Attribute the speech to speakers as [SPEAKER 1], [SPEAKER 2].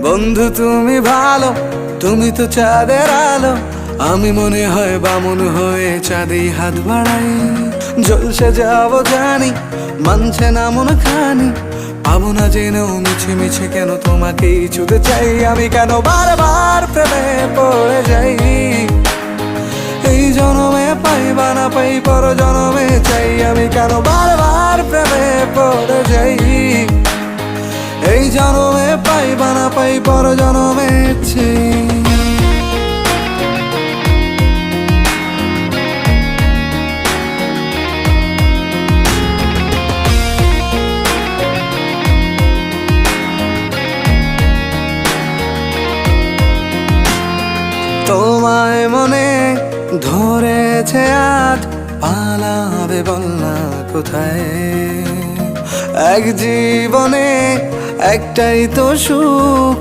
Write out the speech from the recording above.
[SPEAKER 1] বন্ধু তুমি ভালো, তুমি তো চাঁদের আলো, আমি মনে হয় বামুন হয়ে চাঁদে হাত বাড়াই। জলসে যাব জানি, মানছে না মন খানি, পাবো না জেনেও মিছে মিছে কেন তোমাকেই ছুঁতে চাই। আমি কেন বারবার প্রেমে পড়ে যাই, এই জনমে পাই বা না পাই পর জনমে চাই। আমি কেন বারবার প্রেমে পড়ে যাই, এই জনমে পাই বা না পাই পর জনমে চাই। তোমায় মনে ধরেছে আজ, পালাবে বল না কোথায়। এক জীবনে একটাই তো সুখ,